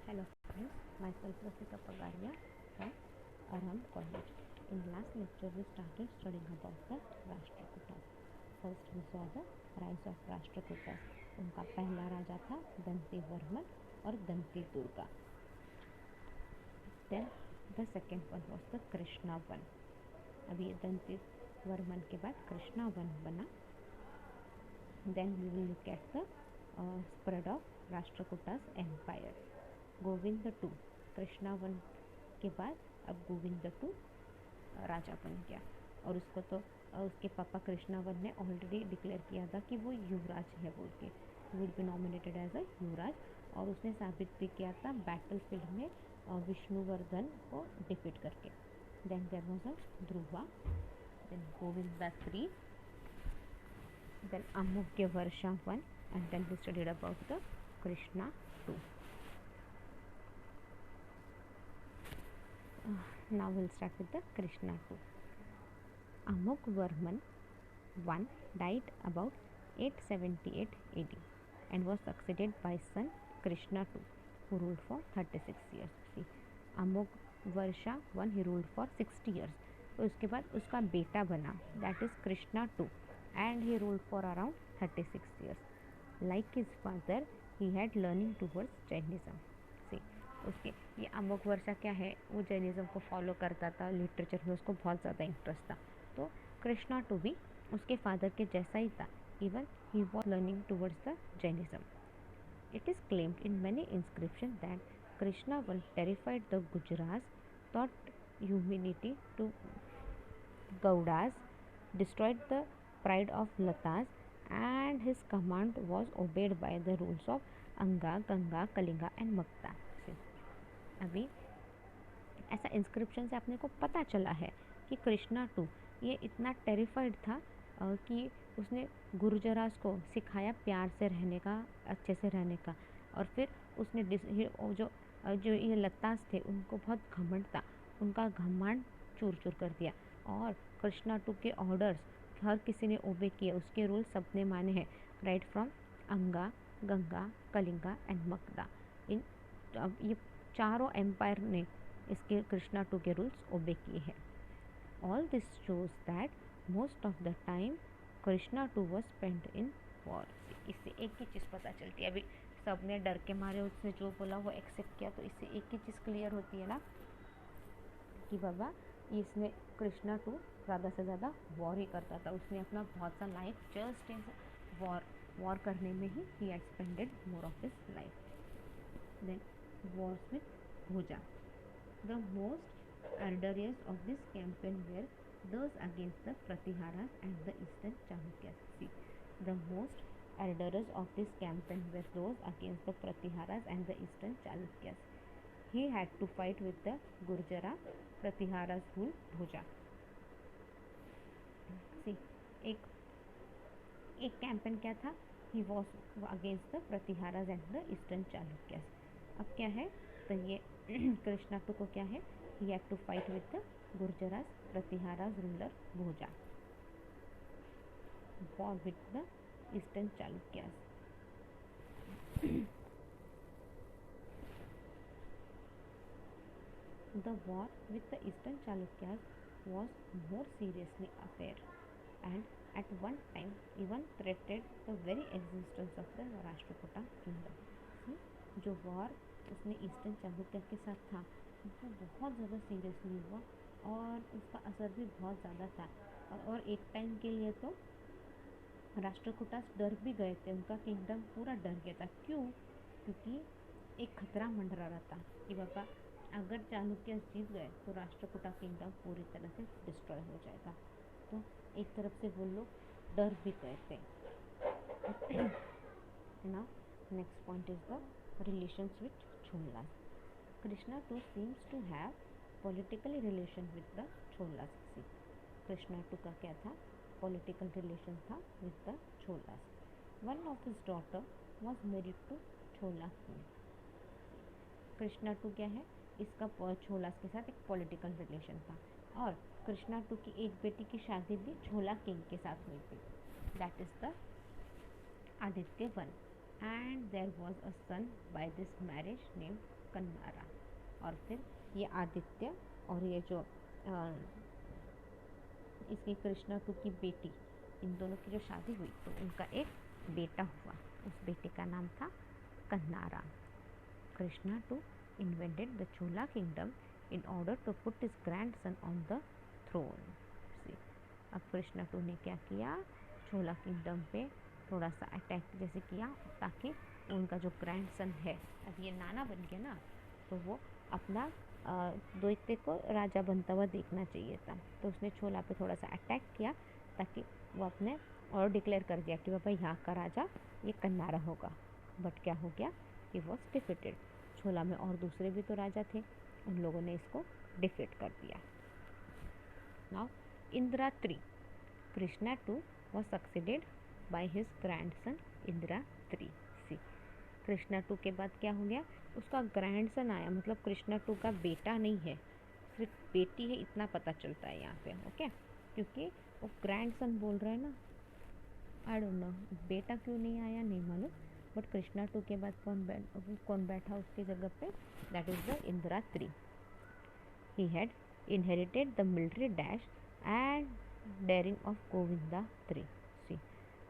Hello friends, myself Rasika Pagaria from Arham College. In last lecture we started studying about the Rashtrakutas. First we saw the rise of Rashtrakutas. उनका पहला राजा था दंती वर्मन और दंती Durga. Then the second one was the Krishna one. अभी दंती वर्मन के बाद Krishna one बना. Then we will look at the spread of Rashtrakutas empire. Govind two Krishna one के बाद अब गोविंद टू राजा बन गया और उसको तो उसके पापा कृष्णा वन ने ऑलरेडी डिक्लेयर किया था कि वो युवराज है बोल के, would be nominated as a युवराज. और उसने साबित भी किया था बैटल फील्ड में विष्णुवर्धन को डिफीट करके. Then there was a Dhruva, then Govinda 3, then Amoghavarsha 1 and then we studied about the Krishna 2. Now we'll start with the Krishna 2. Amukvarman I died about 878 AD and was succeeded by son Krishna II, who ruled for 36 years. See, Amukvarsha I he ruled for 60 years. तो उसके बाद उसका बेटा बना, that is Krishna II, and he ruled for around 36 years. Like his father, he had learning towards Jainism. See, उसके ये अमुक वर्षा क्या है, वो जैनिज़्म को फॉलो करता था, लिटरेचर में उसको बहुत ज़्यादा इंटरेस्ट था. तो कृष्णा टू भी उसके फादर के जैसा ही था. Even he was learning towards the Jainism. It is claimed in many inscription that Krishna one terrified the Gujarat, taught humility to Gaudas, destroyed the pride of Latas, and his command was obeyed by the rules of Anga, Ganga, Kalinga and Magda. अभी ऐसा inscription से अपने को पता चला है कि Krishna to ये इतना टेरिफाइड था कि उसने गुर्जरास को सिखाया प्यार से रहने का, अच्छे से रहने का. और फिर उसने जो ये लतास थे उनको बहुत घमंड था, उनका घमंड चूर चूर कर दिया. और कृष्णा टू के ऑर्डर्स हर किसी ने ओबे किए, उसके रूल सबने माने हैं, राइट फ्रॉम अंगा, गंगा, कलिंगा एंड मगधा. इन ये चारों एम्पायर ने इसके कृष्णा टू के रूल्स ओबे किए हैं. All this shows that most of the time Krishna two was spend in war. इससे एक ही चीज़ पता चलती है, अभी सब ने डर के मारे उसने जो बोला वो एक्सेप्ट किया, तो इससे एक ही चीज़ क्लियर होती है ना कि बाबा इसने कृष्णा टू ज़्यादा से ज़्यादा वॉर ही करता था. उसने अपना बहुत सा लाइफ जस्ट इन वॉर करने में ही had spended more of his life. Then wars with Bhoja. The most arduous of this campaign were those against the Pratiharas and the Eastern Chalukyas. See, the most arduous of this campaign were those against the Pratiharas and the Eastern Chalukyas. He had to fight with the Gurjara. Pratiharas ruled Bhoja. See, एक campaign क्या था, he was against the Pratiharas and the Eastern Chalukyas. अब क्या है, तो ये Krishna to को क्या है, he had to fight with the Gurjaras, Pratiharas ruler Bhoja, war with the eastern Chalukyas. The war with the eastern Chalukyas was more seriously affair and at one time even threatened the very existence of the Rashtrakuta kingdom. जो war उसने eastern Chalukya के साथ था वो बहुत ज़्यादा seriously हुआ और उसका असर भी बहुत ज़्यादा था. और एक टाइम के लिए तो राष्ट्रकूटास डर भी गए थे, उनका किंगडम पूरा डर गया था. क्यों? क्योंकि एक खतरा मंडरा रहा था कि बाबा अगर चालुक्य जीत गए तो राष्ट्रकूटा किंगडम पूरी तरह से डिस्ट्रॉय हो जाएगा. तो एक तरफ से वो लोग डर भी गए थे. ना next point is the relations with Cholas. Krishna too seems to have political relation with the Cholas. See, Krishna too का क्या था, political relation था with the Cholas. One of his daughter was married to Chola king. Krishna two क्या है, इसका छोलास के साथ एक पॉलिटिकल रिलेशन था. और कृष्णा टू की एक बेटी की शादी भी छोला किंग के साथ हुई थी, that is the Aditya one. And there was a son by this marriage name Kannara. और फिर ये आदित्य और ये जो इसकी कृष्णा टू की बेटी, इन दोनों की जो शादी हुई तो उनका एक बेटा हुआ। उस बेटे का नाम था Kannara. Krishna two invented the Chola kingdom in order to put his grandson on the throne. अब कृष्णा टू ने क्या किया, चोला किंगडम पे थोड़ा सा अटैक जैसे किया, ताकि उनका जो ग्रैंडसन है, अब ये नाना बन गया ना, तो वो अपना द्वैत्य को राजा बनता हुआ देखना चाहिए था। तो उसने छोला पे थोड़ा सा अटैक किया, ताकि वो अपने और डिक्लेयर कर दिया कि बाबा यहाँ का राजा ये कन्नारा होगा। बट क्या हो गया, ही वॉज डिफिटेड। छोला में और दूसरे भी तो राजा थे, उन लोगों ने इसको डिफीट कर दिया। Now Indira III, Krishna two was succeeded by his grandson Indira III। See, Krishna two के बाद क्या हो गया, उसका ग्रैंडसन आया, मतलब कृष्णा टू का बेटा नहीं है, सिर्फ बेटी है, इतना पता चलता है यहाँ पे। ओके, क्योंकि वो ग्रैंडसन बोल रहे हैं ना, आई डोंट नो बेटा क्यों नहीं आया, नहीं मालूम। बट कृष्णा टू के बाद कौन बैठा उसकी जगह पे, that is the Indira III। He had inherited the military dash and daring of Govinda III। See,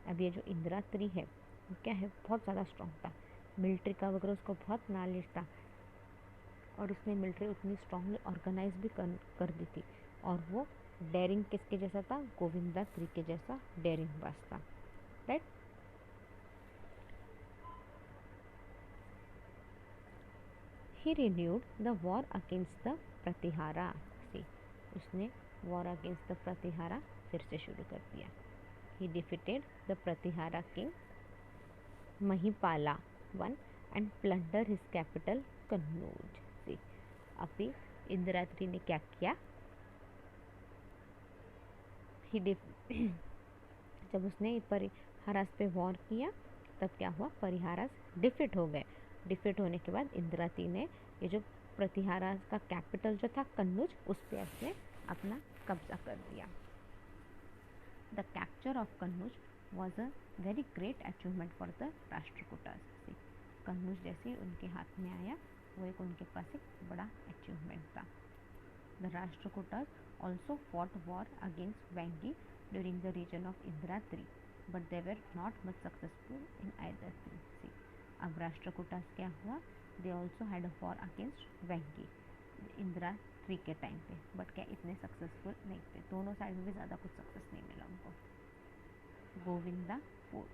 अब ये जो इंदिरा III है वो क्या है, बहुत ज़्यादा स्ट्रॉन्ग था, मिलिट्री का वगैरह उसको बहुत नॉलेज था, और उसने मिलिट्री उतनी स्ट्रांगली ऑर्गेनाइज भी कर दी थी। और वो डेयरिंग किसके जैसा था, गोविंदा III के जैसा डेयरिंग बाज था, right. He renewed the war against the Pratihara. See, उसने वॉर अगेंस्ट द प्रतिहारा फिर से शुरू कर दिया। He defeated the Pratihara king Mahipala I and plunder his capital Kannauj. See, अभी इंदिरा III ने क्या किया, जब उसने परिहारास पे वॉर किया तब क्या हुआ, परिहारास डिफीट हो गए। डिफीट होने के बाद इंदिरा III ने ये जो प्रतिहारास का कैपिटल जो था कन्नौज, उस पर उसने अपना कब्जा कर दिया। The capture of Kannauj was a very great achievement for the Rashtrakutas. Kannauj जैसे उनके हाथ में आया, वो एक उनके पास एक बड़ा अचीवमेंट था। The Rashtrakutas also fought war against Vengi during the region of Indira III, but they were not much successful in either thing. See, अब राष्ट्रकूटास क्या हुआ, they also had a war against Vengi Indira III के time पे, but क्या इतने successful नहीं थे, दोनों साइड में भी ज़्यादा कुछ सक्सेस नहीं मिला उनको। Govinda IV,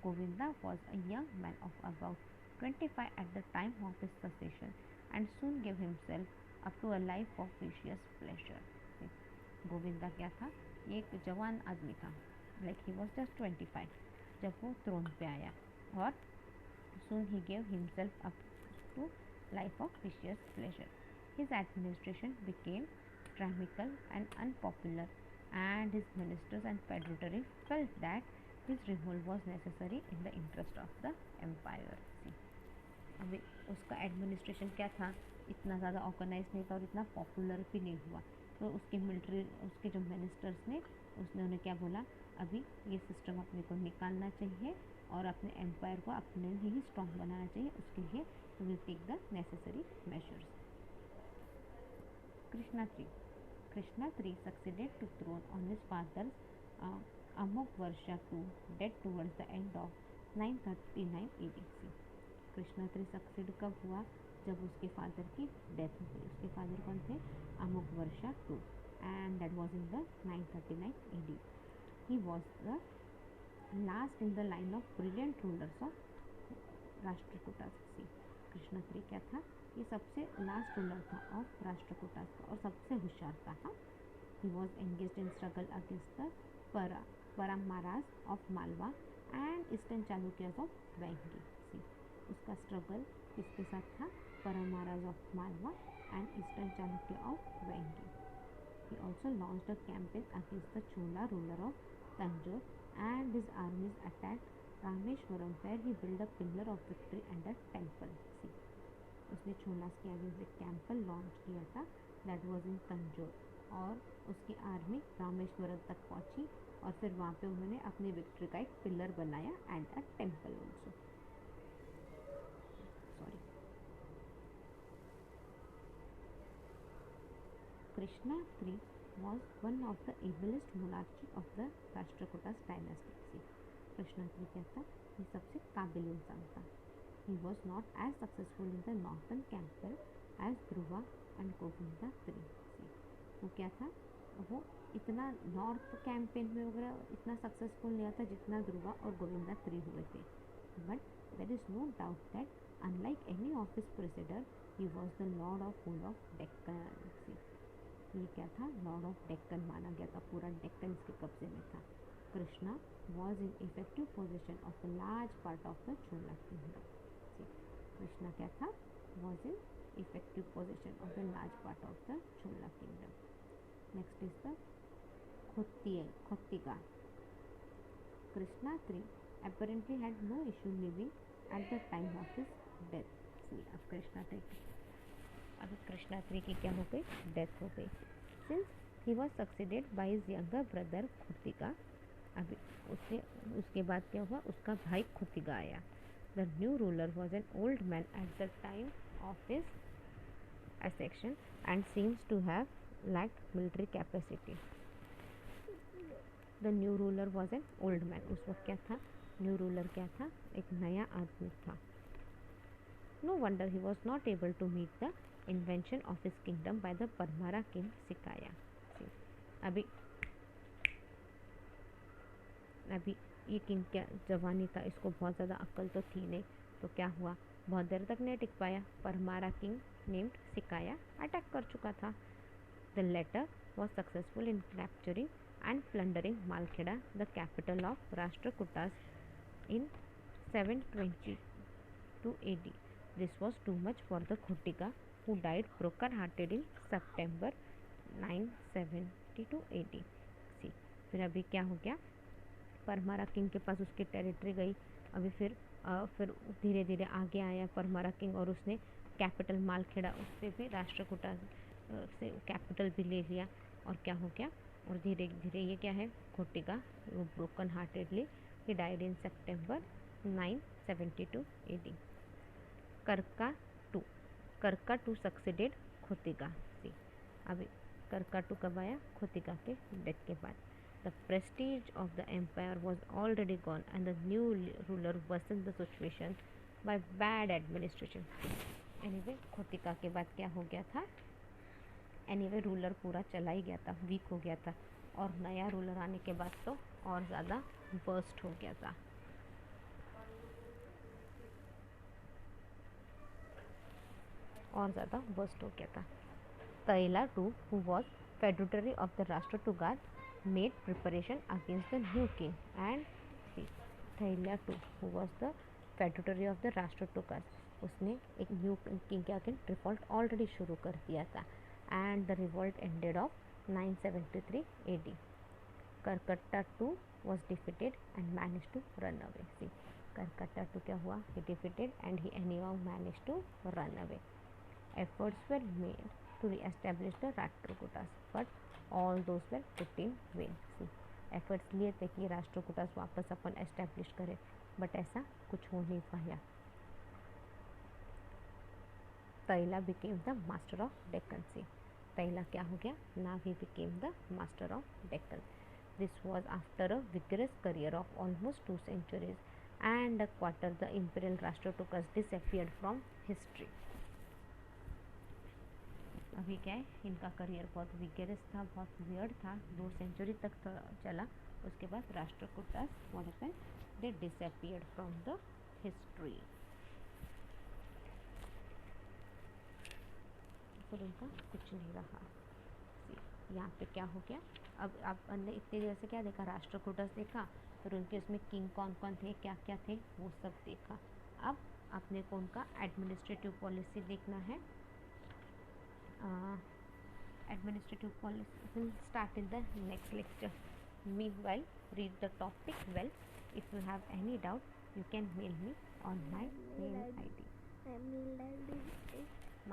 Govinda was a young man of about 25 at the time of his succession and soon gave himself up to a life of vicious pleasure. Govinda क्या था, ये एक जवान आदमी था, लाइक ही वॉज जस्ट 25 जब वो थ्रोन पे आया, और soon he gave himself up to life of vicious pleasure. His administration became tyrannical and unpopular, and his ministers and feudatory felt that his removal was necessary in the interest of the empire. अभी उसका administration क्या था, इतना ज़्यादा organise नहीं था और इतना पॉपुलर भी नहीं हुआ, तो उसके मिलिट्री, उसके जो मिनिस्टर्स ने, उसने उन्हें क्या बोला, अभी ये सिस्टम अपने को निकालना चाहिए और अपने एम्पायर को अपने ही स्ट्रॉन्ग बनाना चाहिए, उसके लिए we will take the necessary measures. Krishna III succeeded to throne on his father Amoghavarsha II, dead towards the end of 939 AD। Krishna III succeed कब हुआ, जब उसके फादर की डेथ हो गई। उसके फादर कौन थे, Amoghavarsha II, and that was in the 939 AD। He was the last in the line of brilliant rulers of Rashtrakutas. Krishna III क्या था, ये सबसे लास्ट रूलर था ऑफ राष्ट्रकूटास का और सबसे होशियार था। He was engaged in struggle against the Paramaras of Malwa and eastern Chalukyas of Vengi. उसका स्ट्रगल किसके साथ था, Paramaras of Malwa and eastern Chalukya of Vengi. He also launched a campaign against the Chola ruler of Tanjore and his armies attacked Rameshwaram, where he build a pillar of victory and a temple. उसने चोलास के against एक कैंपल launch किया था, that was इन तंजौर, और उसकी army Rameswaram तक पहुंची और फिर वहाँ पे उन्होंने अपनी विक्ट्री का एक पिलर बनाया and a temple also. Krishna III was one of the ablest monarchy of the Rashtrakutas dynasty. See, Krishna III क्या था? ये सबसे काबिल इंसान था. He was not as successful in the northern campaign as Dhruva and Govinda III. See, वो क्या था? वो इतना नॉर्थ कैंपेन में वगैरह इतना सक्सेसफुल नहीं था जितना ध्रुवा और गोविंदा III हुए थे. But there is no doubt that unlike any of his predecessor he was the lord of whole of Deccan. ये क्या था? लॉर्ड ऑफ डेक्कन माना गया था. पूरा डेक्कन इसके कब्जे में था. Krishna was in effective position of the large part of the Chola kingdom. Krishna क्या था? Was in effective position of the large part of the Chola kingdom. Next is the Khottiga. Krishna III apparently had no issue living at the time of his death. अब Krishna III की क्या हो गई? Death हो गई. Since he was succeeded by his younger brother Khottiga, अभी उसके बाद क्या हुआ? उसका भाई खुतिगा आया. The new ruler was an old man at the time of his accession and seems to have lacked military capacity. The new ruler was an old man. उस वक्त क्या था? न्यू रूलर क्या था? एक नया आदमी था. No wonder he was not able to meet the invention of his kingdom by the Paramara king Siyaka. अभी ये किंग क्या जवानी था, इसको बहुत ज़्यादा अक्ल तो थी नहीं. तो क्या हुआ? बहुत देर तक नहीं टिक पाया. Paramara king named Siyaka attack कर चुका था. The latter was successful in capturing and plundering Malkheda, the capital of Rashtrakutas, in 722 AD. This was too much for the Khottiga, who died broken-hearted in September 972 AD. See, फिर अभी क्या हो गया? परमारा king के पास उसकी टेरिटरी गई. अभी फिर धीरे धीरे आगे आया परमारा किंग और उसने कैपिटल मालखेड़ा उससे भी राष्ट्रकूटा से कैपिटल भी ले लिया. और क्या हो गया? और धीरे धीरे ये क्या है? खोटिगा. वो broken heartedly he died in September 972 AD. Karka two succeeded Khottiga. See, अभी करका टू कब आया? खोतिगा के डेथ के बाद. The prestige of the empire was already gone and the new ruler worsen the situation by bad administration. Anyway Khottiga के बाद क्या हो गया था? एनीवे रूलर पूरा चला ही गया था, वीक हो गया था. और नया रूलर आने के बाद तो और ज़्यादा बर्स्ट हो गया था. तैला II, who was feudatory of the Rashtrakuta, made preparation against the new king. And Thaila II, who was the feudatory of the Rashtrakuta, उसने एक न्यू किंग के अगेंस्ट रिवॉल्ट ऑलरेडी शुरू कर दिया था. And the revolt ended of 973 AD. Karkata II was defeated and managed to run away. See, Karkata II क्या हुआ? He defeated and he anyhow managed to run away. Efforts were made to re-establish the Rashtrakutas, but all those were put in vain. See, efforts लिए थे कि राष्ट्रकूटास वापस अपन establish करें, but ऐसा कुछ हो नहीं पाया. तैला became the master of Deccan. See, तैला क्या हो गया? Now he became the master of Deccan. This was after a vigorous career of almost 2 centuries and a quarter. The imperial Rashtrakutas disappeared from history. अभी क्या है? इनका career बहुत vigorous था, बहुत वियर्ड था. 2 सेंचुरी तक चला. उसके बाद Rashtrakutas what happened? They disappeared from the history. फिर उनका कुछ नहीं रहा. यहाँ पे क्या हो गया? अब हमने इतनी देर से क्या देखा? राष्ट्रकूटास देखा, फिर उनके उसमें किंग कौन कौन थे, क्या क्या थे, वो सब देखा. अब अपने को उनका एडमिनिस्ट्रेटिव पॉलिसी देखना है. Administrative policy will start in the next lecture. Meanwhile, read the topic well. If you have any doubt, you can mail me on my mail ID.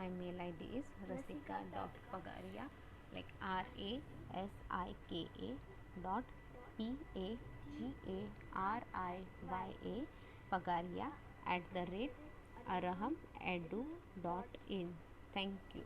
My mail ID is rasika.pagaria, like RASIKA .PAGARIYA pagaria @arahamedu.in. Thank you.